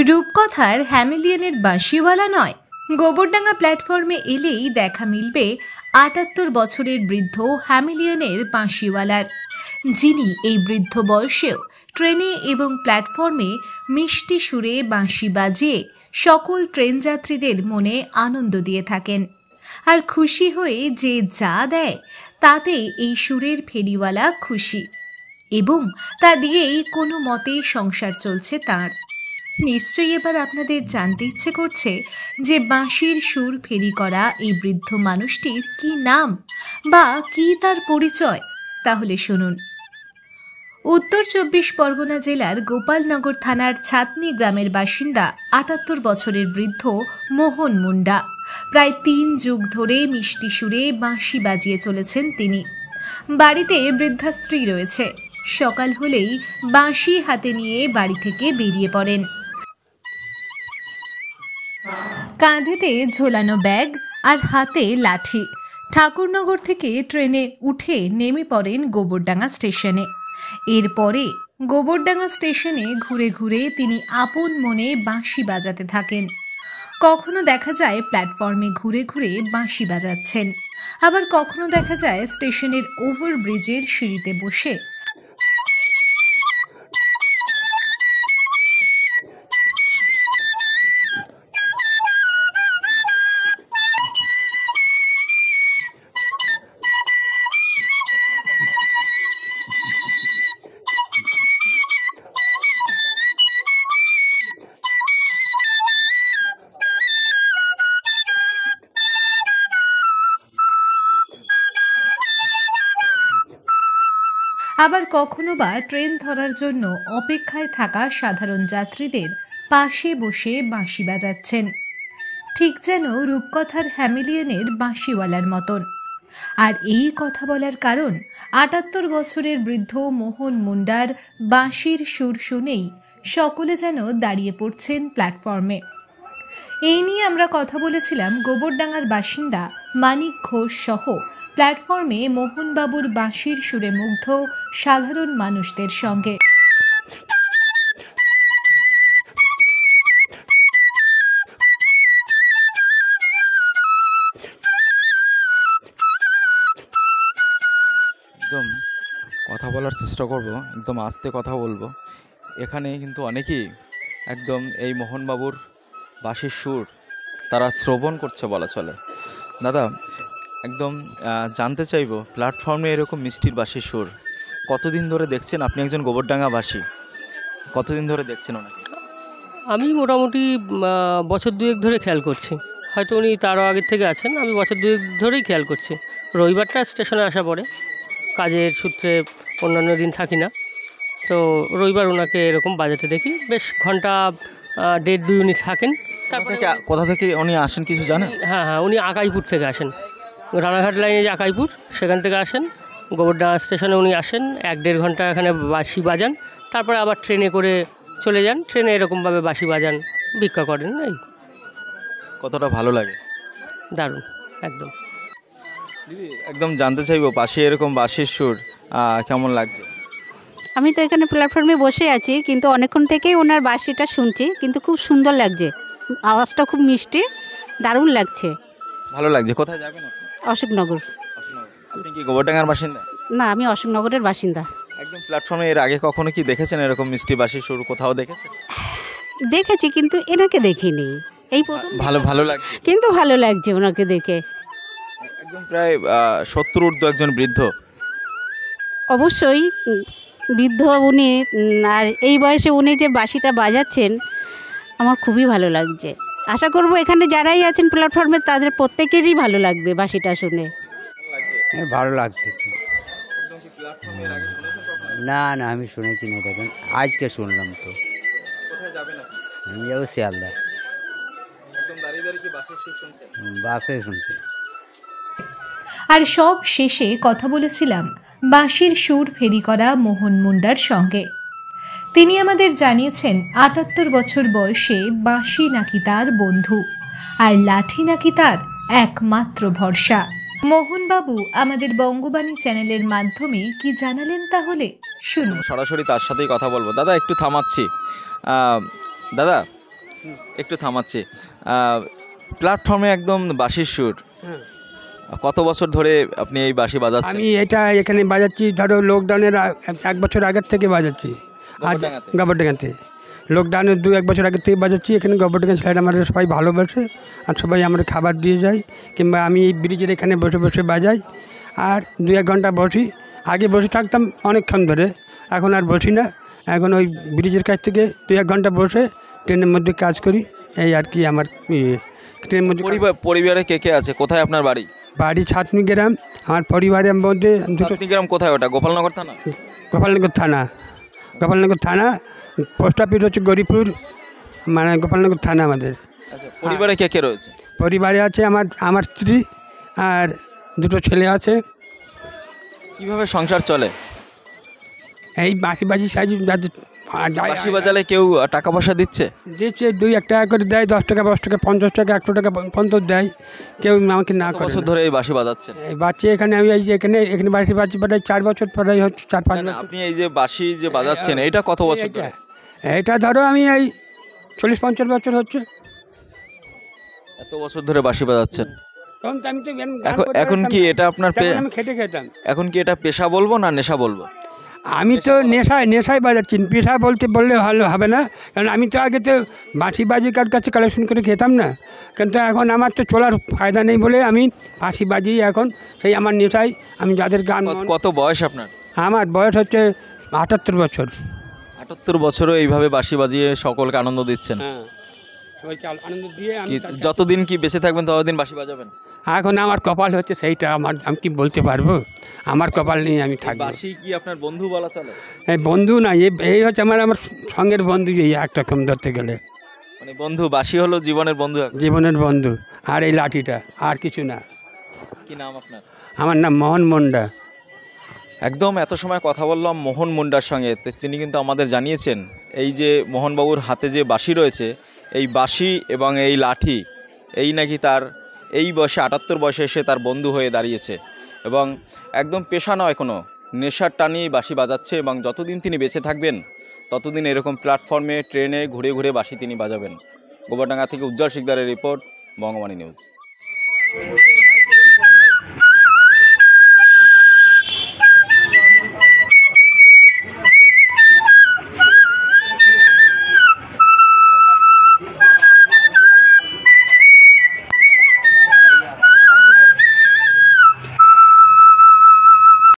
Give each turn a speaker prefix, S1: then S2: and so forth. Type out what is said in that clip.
S1: রূপকথার হ্যামিলিয়নের বাঁশিওয়ালা নয়, গোবরডাঙ্গা প্ল্যাটফর্মে এলেই দেখা মিলবে ৭৮ বছরের বৃদ্ধ হ্যামিলিয়নের বাঁশিওয়ালার, যিনি এই বৃদ্ধ বয়সেও ট্রেনে এবং প্ল্যাটফর্মে মিষ্টি সুরে বাঁশি বাজিয়ে সকল ট্রেন যাত্রীদের মনে আনন্দ দিয়ে থাকেন। আর খুশি হয়ে যে যা দেয় তাতে এই সুরের ফেরিওয়ালা খুশি, এবং তা দিয়েই কোনো মতে সংসার চলছে তাঁর। নিশ্চয়ই এবার আপনাদের জানতে ইচ্ছে করছে যে বাঁশির সুর ফেরি করা এই বৃদ্ধ মানুষটির কি নাম বা কি তার পরিচয়। তাহলে শুনুন। উত্তর ২৪ পরগনা জেলার গোপালনগর থানার ছাতনি গ্রামের বাসিন্দা ৭৮ বছরের বৃদ্ধ মোহন মুন্ডা প্রায় ৩ যুগ ধরে মিষ্টি সুরে বাঁশি বাজিয়ে চলেছেন তিনি। বাড়িতে বৃদ্ধা স্ত্রী রয়েছে। সকাল হলেই বাঁশি হাতে নিয়ে বাড়ি থেকে বেরিয়ে পড়েন। কাঁধেতে ঝোলানো ব্যাগ আর হাতে লাঠি। ঠাকুরনগর থেকে ট্রেনে উঠে নেমে পড়েন গোবরডাঙ্গা স্টেশনে। এরপরে গোবরডাঙ্গা স্টেশনে ঘুরে ঘুরে তিনি আপন মনে বাঁশি বাজাতে থাকেন। কখনো দেখা যায় প্ল্যাটফর্মে ঘুরে ঘুরে বাঁশি বাজাচ্ছেন, আবার কখনো দেখা যায় স্টেশনের ওভারব্রিজের সিঁড়িতে বসে আবার কখনো বা ট্রেন ধরার জন্য অপেক্ষায় থাকা সাধারণ যাত্রীদের পাশে বসে বাঁশি বাজাচ্ছেন, ঠিক যেন রূপকথার হ্যামিলিয়নের বাঁশিওয়ালার মতন। আর এই কথা বলার কারণ ৭৮ বছরের বৃদ্ধ মোহন মুন্ডার বাঁশির সুর শুনেই সকলে যেন দাঁড়িয়ে পড়ছেন প্ল্যাটফর্মে। এই নিয়ে আমরা কথা বলেছিলাম গোবরডাঙ্গার বাসিন্দা মানিক ঘোষ সহ প্ল্যাটফর্মে মোহনবাবুর বাঁশির সুরে মুগ্ধ সাধারণ মানুষদের সঙ্গে।
S2: একদম কথা বলার চেষ্টা করব, একদম আস্তে কথা বলবো। এখানে কিন্তু অনেকেই একদম এই মোহনবাবুর বাঁশির সুর তারা শ্রবণ করছে বলা চলে। দাদা, একদম জানতে চাইবো, প্ল্যাটফর্মে এরকম মিষ্টির বাঁশির সুর কতদিন ধরে দেখছেন? আপনি একজন গোবরডাঙ্গাবাসী, কতদিন ধরে দেখছেন ওনাকে?
S3: আমি মোটামুটি বছর দুয়েক ধরে খেয়াল করছি। হয়তো উনি তারও আগের থেকে আছেন, আমি বছর দুয়েক ধরেই খেয়াল করছি। রবিবারটা স্টেশনে আসা পড়ে, কাজের সূত্রে অন্যান্য দিন থাকি না, তো রবিবার ওনাকে এরকম বাজাতে দেখি। বেশ ঘন্টা ১.৫-২ উনি থাকেন। তারপরে
S2: কোথা থেকে উনি আসেন কিছু জানেন?
S3: হ্যাঁ, উনি আকাইপুর থেকে আসেন। রানাঘাট লাইনে যে আকাইপুর, সেখান থেকে আসেন। গোবরডাঙ্গা স্টেশনে উনি আসেন, ১-১.৫ ঘন্টা এখানে বাঁশি বাজান, তারপরে আবার ট্রেনে করে চলে যান। ট্রেনে এরকমভাবে বাঁশি বাজান, ভিক্ষা করেন। এই
S2: কতটা ভালো লাগে?
S3: দারুণ, একদম।
S2: দিদি, একদম জানতে চাইবো, পাশে এরকম বাঁশির সুর কেমন লাগছে?
S4: আমি তো এখানে প্ল্যাটফর্মে বসে আছি, কিন্তু অনেকক্ষণ থেকেই ওনার বাঁশিটা শুনছি, কিন্তু খুব সুন্দর লাগছে। আওয়াজটা খুব মিষ্টি, দারুণ লাগছে।
S2: ভালো লাগছে। কোথায় যাবেন আপনি?
S4: অশোকনগর।
S2: আপনি কি গোবরডাঙ্গার বাসিন্দা?
S4: না, আমি অশোকনগরের বাসিন্দা।
S2: একদম প্ল্যাটফর্মে এর আগে কখনো কি দেখেছেন এরকম মিষ্টি বাঁশির সুর? কোথাও দেখেছেন?
S4: দেখেছি, কিন্তু এনাকে দেখিনি। এই প্রথম।
S2: ভালো লাগছে,
S4: কিন্তু ভালো লাগছে ওনাকে দেখে।
S2: একদম প্রায় 70 ঊর্ধ্ব একজন বৃদ্ধ।
S4: অবশ্যই বৃদ্ধ উনি, আর এই বয়সে উনি যে বাঁশিটা বাজাচ্ছেন আমার খুবই ভালো লাগছে। আশা করব এখানে যারাই আছেন প্ল্যাটফর্মে তাদের প্রত্যেকেরই ভালো লাগবে বাঁশিটা শুনে।
S5: ভালো লাগছে। না, আমি শুনেছি না, দেখুন আজকে শুনলাম। তো আমি যাবো শিয়ালদা। বাসে শুনছি।
S1: আর সব শেষে কথা বলেছিলাম বাঁশির সুর ফেরি করা মোহন মুন্ডার সঙ্গে। তিনি আমাদের জানিয়েছেন ৭৮ বছর বয়সে বাঁশি নাকি তার বন্ধু, আর লাঠি নাকি তার একমাত্র ভরসা। মোহনবাবু আমাদের বঙ্গবাণী চ্যানেলের মাধ্যমে কি জানালেন তাহলে শুনুন।
S2: সরাসরি তার সাথেই কথা বলবো। দাদা একটু থামাচ্ছি, দাদা একটু থামাচ্ছি। প্ল্যাটফর্মে একদম বাঁশির সুর, কত বছর ধরে আপনি এই বাঁশি বাজাচ্ছেন?
S6: আমি এটা এখানে বাজাচ্ছি ধরো লকডাউনের 1 বছর আগের থেকে বাজাচ্ছি। আজ গোবরডাঙ্গাতে লকডাউনের 2-1 বছর আগের থেকে বাজাচ্ছি। এখানে গোবরডাঙ্গা ছেলেরা আমাদের সবাই ভালোবাসে আর সবাই আমাদের খাবার দিয়ে যায়, কিংবা আমি এই ব্রিজের এখানে বসে বসে বাজাই আর 2-1 ঘন্টা বসি। আগে বসে থাকতাম অনেকক্ষণ ধরে, এখন আর বসি না। এখন ওই ব্রিজের কাছ থেকে 2-1 ঘন্টা বসে ট্রেনের মধ্যে কাজ করি, এই আর কি আমার ট্রেনের মধ্যে।
S2: পরিবারে কে কে আছে? কোথায় আপনার বাড়ি?
S6: বাড়ি ছাতনি গ্রাম। আমার পরিবারের মধ্যে
S2: ছাতনি গ্রাম কোথায়? ওটা গোপালনগর থানা?
S6: গোপালনগর থানা, গোপালনগর থানা। পোস্ট অফিস হচ্ছে গরিপুর, মানে গোপালনগর থানা আমাদের।
S2: আচ্ছা, পরিবারে কে কে রয়েছে?
S6: পরিবারে আছে আমার স্ত্রী আর 2টো ছেলে আছে।
S2: কিভাবে সংসার চলে?
S6: এই বাঁশি সাইজ
S2: বাঁশি বাজালে কেউ টাকা পয়সা দিচ্ছে?
S6: দিচ্ছে 2-1 টাকা করে দেয়, 10 টাকা 10 টাকা 50 টাকা 100 টাকা পর্যন্ত দেয়, কেউ আমাকে না
S2: কত
S6: করে
S2: বছর
S6: না।
S2: ধরে এই বাঁশি বাজাচ্ছেন?
S6: এই বাচ্চা এখানে আমি এই যে এখানে বাঁশি বাজছি প্রায় 4 বছর, প্রায় হচ্ছে 4-5
S2: না,
S6: বছর।
S2: আপনি এই যে বাঁশি যে বাজাচ্ছেন এটা কত বছর ধরে?
S6: এটা ধরো আমি এই 40-50 বছর হচ্ছে।
S2: এত বছর ধরে বাঁশি বাজাচ্ছেন,
S6: তখন তো আমি তো গান
S2: এখন কি এটা আপনার
S6: তখন আমি খেটে খেতাম।
S2: এখন কি এটা পেশা বলবো না নেশা বলবো?
S6: আমি তো নেশায় বাজাচ্ছি, পেশা বললে ভালো হবে না, কারণ আমি তো আগে তো বাঁশি বাজিকার কাছে কালেকশন করে খেতাম না, কিন্তু এখন আমার তো চলার ফায়দা নেই বলে আমি বাঁশি বাজি এখন, সেই আমার নেশায় আমি যাদের গান।
S2: কত বয়স আপনার?
S6: আমার বয়স হচ্ছে 78 বছর।
S2: 78 বছরও এইভাবে বাঁশি বাজিয়ে সকলকে আনন্দ দিচ্ছেন?
S6: হ্যাঁ, সবাইকে আনন্দ দিয়ে
S2: কি যতদিন কি বেঁচে থাকবেন ততদিন বাঁশি বাজাবেন?
S6: এখন আমার কপাল হচ্ছে সেইটা, আমি কি বলতে পারবো, আমার কপাল নিয়ে আমি থাকবো।
S2: বাঁশি কি আপনার বন্ধু বলা চলে?
S6: এই বন্ধু না, এই হচ্ছে আমার সঙ্গের বন্ধু, এই একরকম ধরতে গেলে।
S2: মানে বন্ধু, বাঁশি হলো জীবনের বন্ধু।
S6: জীবনের বন্ধু, আর এই লাঠিটা আর কিছু না।
S2: কি নাম আপনার?
S6: আমার নাম মোহন মুন্ডা।
S2: একদম এত সময় কথা বললাম মোহন মুন্ডার সঙ্গে। তিনি কিন্তু আমাদের জানিয়েছেন এই যে মোহনবাবুর হাতে যে বাঁশি রয়েছে, এই বাঁশি এবং এই লাঠি, এই নাকি তার এই বয়সে 78 বয়সে এসে তার বন্ধু হয়ে দাঁড়িয়েছে, এবং একদম পেশা নয়, কোনো নেশার টানিয়েই বাঁশি বাজাচ্ছে, এবং যতদিন তিনি বেঁচে থাকবেন ততদিন এরকম প্ল্যাটফর্মে ট্রেনে ঘুরে ঘুরে বাঁশি তিনি বাজাবেন। গোবরডাঙ্গা থেকে উজ্জ্বল শিকদারের রিপোর্ট, বঙ্গবাণী নিউজ।